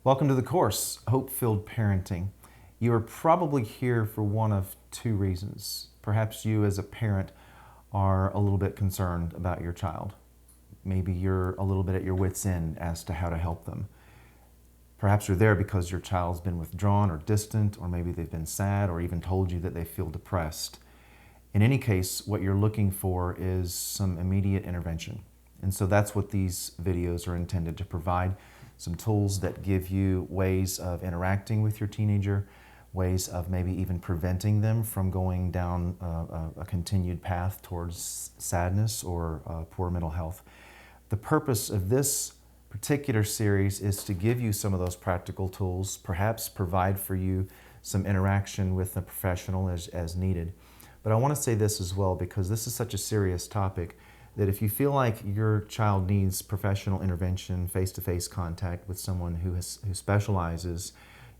Welcome to the course, Hope-Filled Parenting. You are probably here for one of two reasons. Perhaps you as a parent are a little bit concerned about your child. Maybe you're a little bit at your wit's end as to how to help them. Perhaps you're there because your child's been withdrawn or distant, or maybe they've been sad or even told you that they feel depressed. In any case, what you're looking for is some immediate intervention. And so that's what these videos are intended to provide. Some tools that give you ways of interacting with your teenager, ways of maybe even preventing them from going down a continued path towards sadness or poor mental health. The purpose of this particular series is to give you some of those practical tools, perhaps provide for you some interaction with a professional as needed. But I want to say this as well, because this is such a serious topic, that if you feel like your child needs professional intervention, face-to-face contact with someone who specializes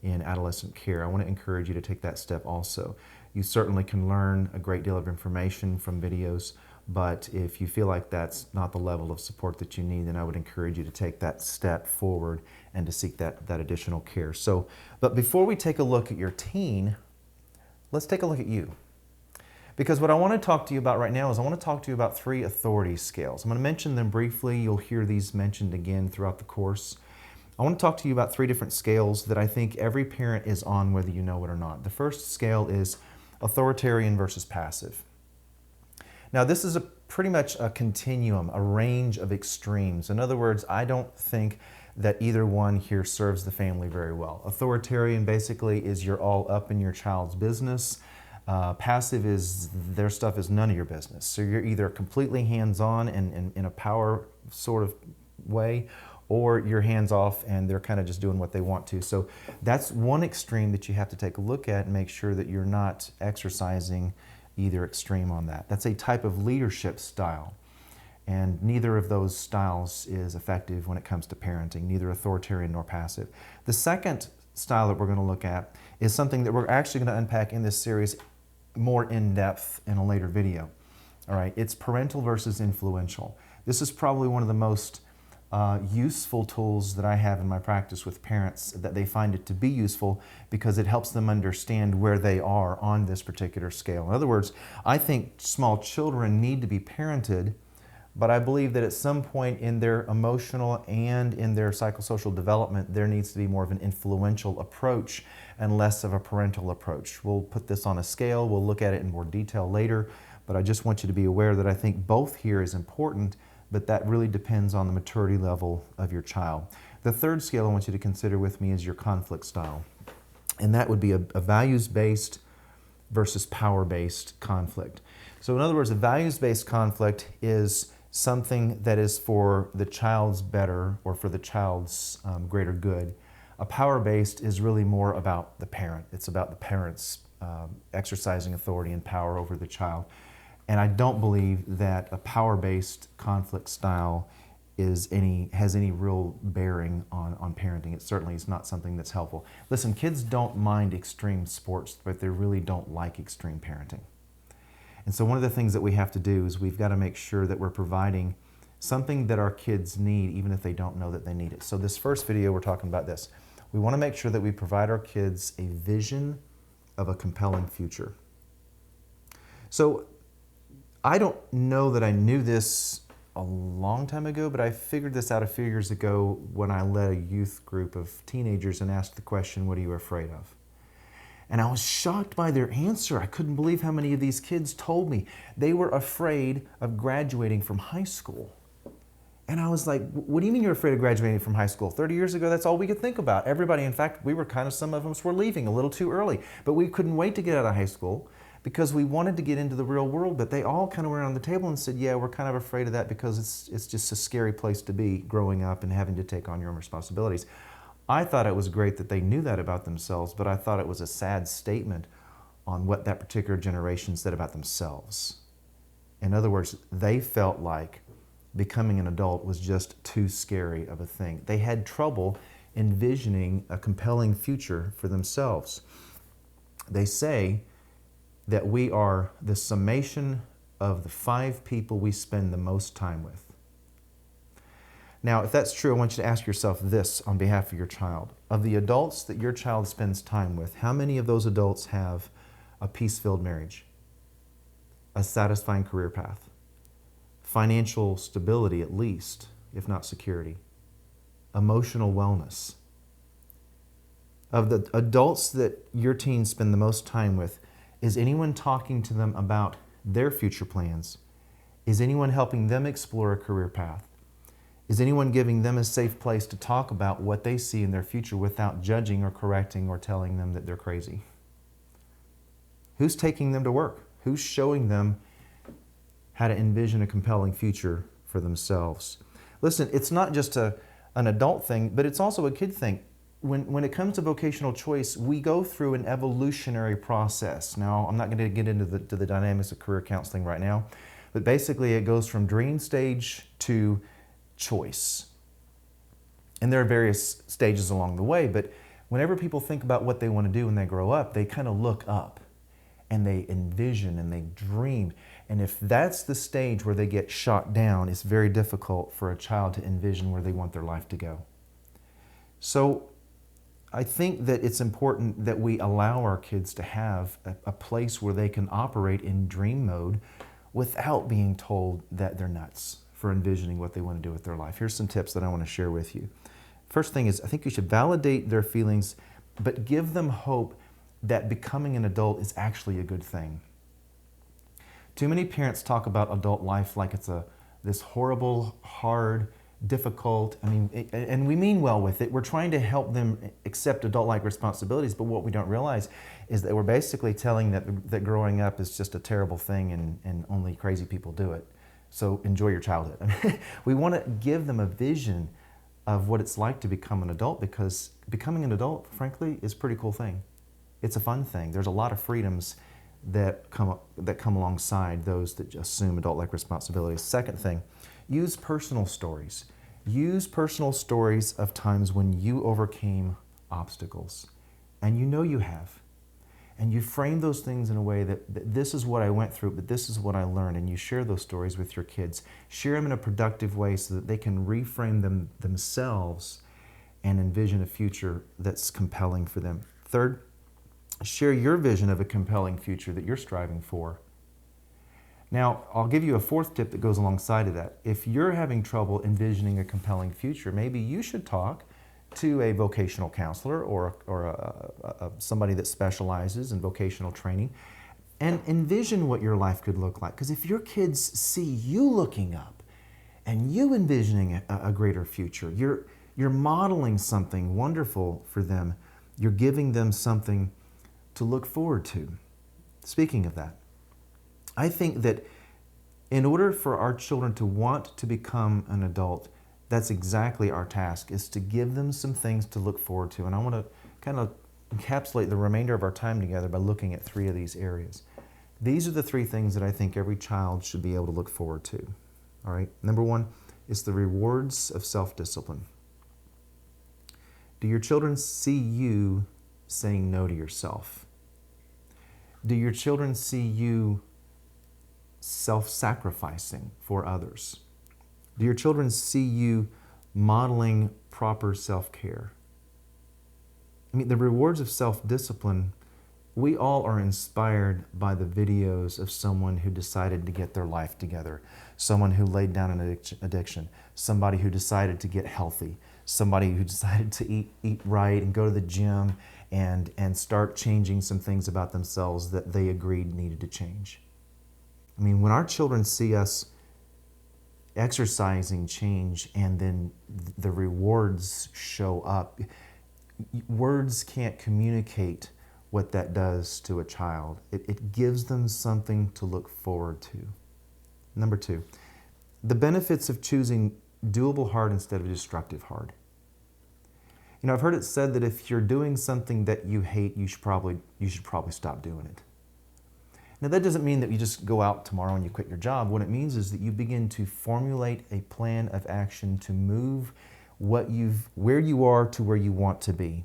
in adolescent care, I want to encourage you to take that step also. You certainly can learn a great deal of information from videos, but if you feel like that's not the level of support that you need, then I would encourage you to take that step forward and to seek that additional care. But before we take a look at your teen, let's take a look at you. Because what I want to talk to you about right now is I want to talk to you about 3 authority scales. I'm going to mention them briefly. You'll hear these mentioned again throughout the course. I want to talk to you about 3 different scales that I think every parent is on, whether you know it or not. The first scale is authoritarian versus passive. Now, this is pretty much a continuum, a range of extremes. In other words, I don't think that either one here serves the family very well. Authoritarian basically is you're all up in your child's business. Passive is their stuff is none of your business. So you're either completely hands-on and in a power sort of way, or you're hands-off and they're kind of just doing what they want to. So that's one extreme that you have to take a look at and make sure that you're not exercising either extreme on that. That's a type of leadership style. And neither of those styles is effective when it comes to parenting, neither authoritarian nor passive. The second style that we're going to look at is something that we're actually going to unpack in this series more in depth in a later video. All right, it's parental versus influential. This is probably one of the most useful tools that I have in my practice with parents, that they find it to be useful because it helps them understand where they are on this particular scale. In other words, I think small children need to be parented, but I believe that at some point in their emotional and in their psychosocial development, there needs to be more of an influential approach and less of a parental approach. We'll put this on a scale. We'll look at it in more detail later, but I just want you to be aware that I think both here is important, but that really depends on the maturity level of your child. The third scale I want you to consider with me is your conflict style, and that would be a values-based versus power-based conflict. So in other words, a values-based conflict is something that is for the child's better or for the child's greater good. A power-based is really more about the parent. It's about the parents exercising authority and power over the child. And I don't believe that a power-based conflict style has any real bearing on parenting. It certainly is not something that's helpful. Listen, kids don't mind extreme sports, but they really don't like extreme parenting. And so one of the things that we have to do is we've got to make sure that we're providing something that our kids need, even if they don't know that they need it. So this first video, we're talking about this. We want to make sure that we provide our kids a vision of a compelling future. So I don't know that I knew this a long time ago, but I figured this out a few years ago when I led a youth group of teenagers and asked the question, what are you afraid of? And I was shocked by their answer. I couldn't believe how many of these kids told me they were afraid of graduating from high school. And I was like, what do you mean you're afraid of graduating from high school? 30 years ago, that's all we could think about. Everybody, in fact, some of us were leaving a little too early. But we couldn't wait to get out of high school because we wanted to get into the real world. But they all kind of went around the table and said, yeah, we're kind of afraid of that because it's just a scary place to be growing up and having to take on your own responsibilities. I thought it was great that they knew that about themselves, but I thought it was a sad statement on what that particular generation said about themselves. In other words, they felt like becoming an adult was just too scary of a thing. They had trouble envisioning a compelling future for themselves. They say that we are the summation of the 5 people we spend the most time with. Now, if that's true, I want you to ask yourself this on behalf of your child. Of the adults that your child spends time with, how many of those adults have a peace-filled marriage, a satisfying career path, financial stability at least, if not security, emotional wellness? Of the adults that your teens spend the most time with, is anyone talking to them about their future plans? Is anyone helping them explore a career path? Is anyone giving them a safe place to talk about what they see in their future without judging or correcting or telling them that they're crazy? Who's taking them to work? Who's showing them how to envision a compelling future for themselves? Listen, it's not just an adult thing, but it's also a kid thing. When it comes to vocational choice, we go through an evolutionary process. Now, I'm not going to get into the dynamics of career counseling right now, but basically it goes from dream stage to choice. And there are various stages along the way, but whenever people think about what they want to do when they grow up, they kind of look up and they envision and they dream. And if that's the stage where they get shot down, it's very difficult for a child to envision where they want their life to go. So I think that it's important that we allow our kids to have a place where they can operate in dream mode without being told that they're nuts for envisioning what they want to do with their life. Here's some tips that I want to share with you. First thing is, I think you should validate their feelings, but give them hope that becoming an adult is actually a good thing. Too many parents talk about adult life like it's this horrible, hard, difficult, and we mean well with it. We're trying to help them accept adult-like responsibilities, but what we don't realize is that we're basically telling that growing up is just a terrible thing and only crazy people do it. So enjoy your childhood. We want to give them a vision of what it's like to become an adult, because becoming an adult, frankly, is a pretty cool thing. It's a fun thing. There's a lot of freedoms that come alongside those that assume adult-like responsibilities. Second thing, use personal stories. Use personal stories of times when you overcame obstacles, and you know you have. And you frame those things in a way that this is what I went through, but this is what I learned, and you share those stories with your kids. Share them in a productive way so that they can reframe them themselves and envision a future that's compelling for them. Third, share your vision of a compelling future that you're striving for. Now, I'll give you a fourth tip that goes alongside of that. If you're having trouble envisioning a compelling future, maybe you should talk to a vocational counselor or somebody that specializes in vocational training and envision what your life could look like. Because if your kids see you looking up and you envisioning a greater future, you're modeling something wonderful for them. You're giving them something to look forward to. Speaking of that, I think that in order for our children to want to become an adult, that's exactly our task, is to give them some things to look forward to. And I want to kind of encapsulate the remainder of our time together by looking at three of these areas. These are the three things that I think every child should be able to look forward to. All right. Number one is the rewards of self-discipline. Do your children see you saying no to yourself? Do your children see you self-sacrificing for others? Do your children see you modeling proper self-care? The rewards of self-discipline, we all are inspired by the videos of someone who decided to get their life together, someone who laid down an addiction, somebody who decided to get healthy, somebody who decided to eat right and go to the gym and start changing some things about themselves that they agreed needed to change. When our children see us exercising change and then the rewards show up, words can't communicate what that does to a child. It gives them something to look forward to. Number two, the benefits of choosing doable hard instead of destructive hard. I've heard it said that if you're doing something that you hate, you should probably stop doing it. Now, that doesn't mean that you just go out tomorrow and you quit your job. What it means is that you begin to formulate a plan of action to move where you are to where you want to be.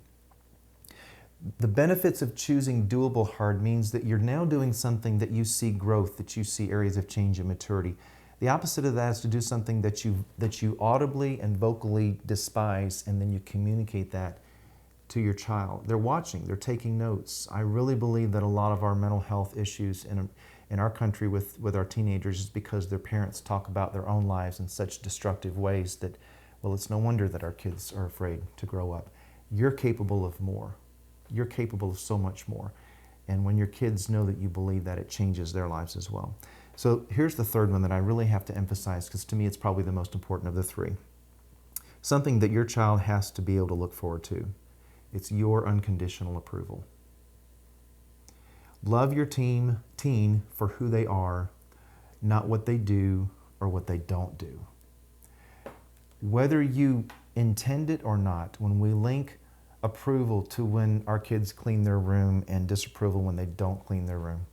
The benefits of choosing doable hard means that you're now doing something that you see growth, that you see areas of change and maturity, The opposite of that is to do something that you audibly and vocally despise, and then you communicate that to your child. They're watching, they're taking notes. I really believe that a lot of our mental health issues in our country with our teenagers is because their parents talk about their own lives in such destructive ways that, well, it's no wonder that our kids are afraid to grow up. You're capable of more. You're capable of so much more. And when your kids know that you believe that, it changes their lives as well. So here's the third one that I really have to emphasize, because to me it's probably the most important of the three. Something that your child has to be able to look forward to. It's your unconditional approval. Love your teen for who they are, not what they do or what they don't do. Whether you intend it or not, when we link approval to when our kids clean their room and disapproval when they don't clean their room,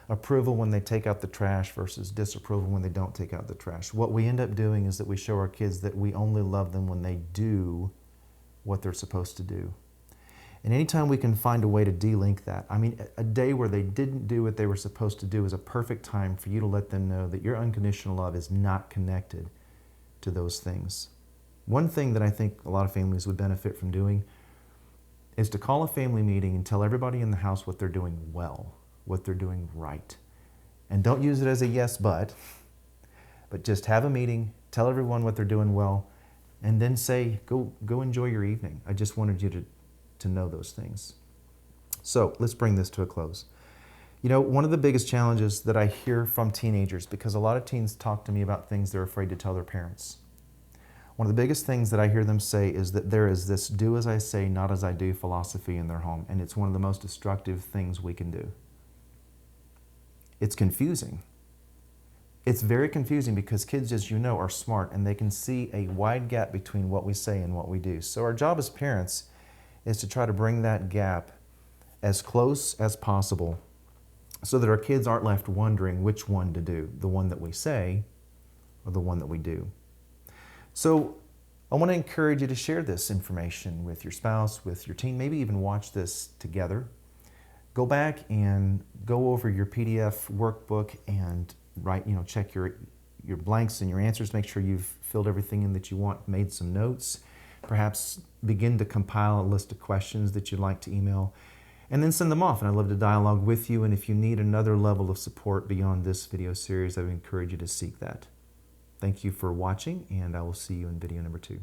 approval when they take out the trash versus disapproval when they don't take out the trash, what we end up doing is that we show our kids that we only love them when they do what they're supposed to do. And anytime we can find a way to de-link that, I mean, a day where they didn't do what they were supposed to do is a perfect time for you to let them know that your unconditional love is not connected to those things. One thing that I think a lot of families would benefit from doing is to call a family meeting and tell everybody in the house what they're doing well, what they're doing right. And don't use it as a yes, but just have a meeting, tell everyone what they're doing well, and then say, go enjoy your evening. I just wanted you to know those things. So let's bring this to a close. You know, one of the biggest challenges that I hear from teenagers, because a lot of teens talk to me about things they're afraid to tell their parents. One of the biggest things that I hear them say is that there is this do as I say, not as I do philosophy in their home, and it's one of the most destructive things we can do. It's confusing. It's very confusing because kids, as you know, are smart and they can see a wide gap between what we say and what we do. So our job as parents is to try to bring that gap as close as possible so that our kids aren't left wondering which one to do, the one that we say or the one that we do. So I want to encourage you to share this information with your spouse, with your teen, maybe even watch this together. Go back and go over your PDF workbook and check your blanks and your answers. Make sure you've filled everything in that you want, made some notes. Perhaps begin to compile a list of questions that you'd like to email, and then send them off. And I'd love to dialogue with you. And if you need another level of support beyond this video series, I would encourage you to seek that. Thank you for watching, and I will see you in video number 2.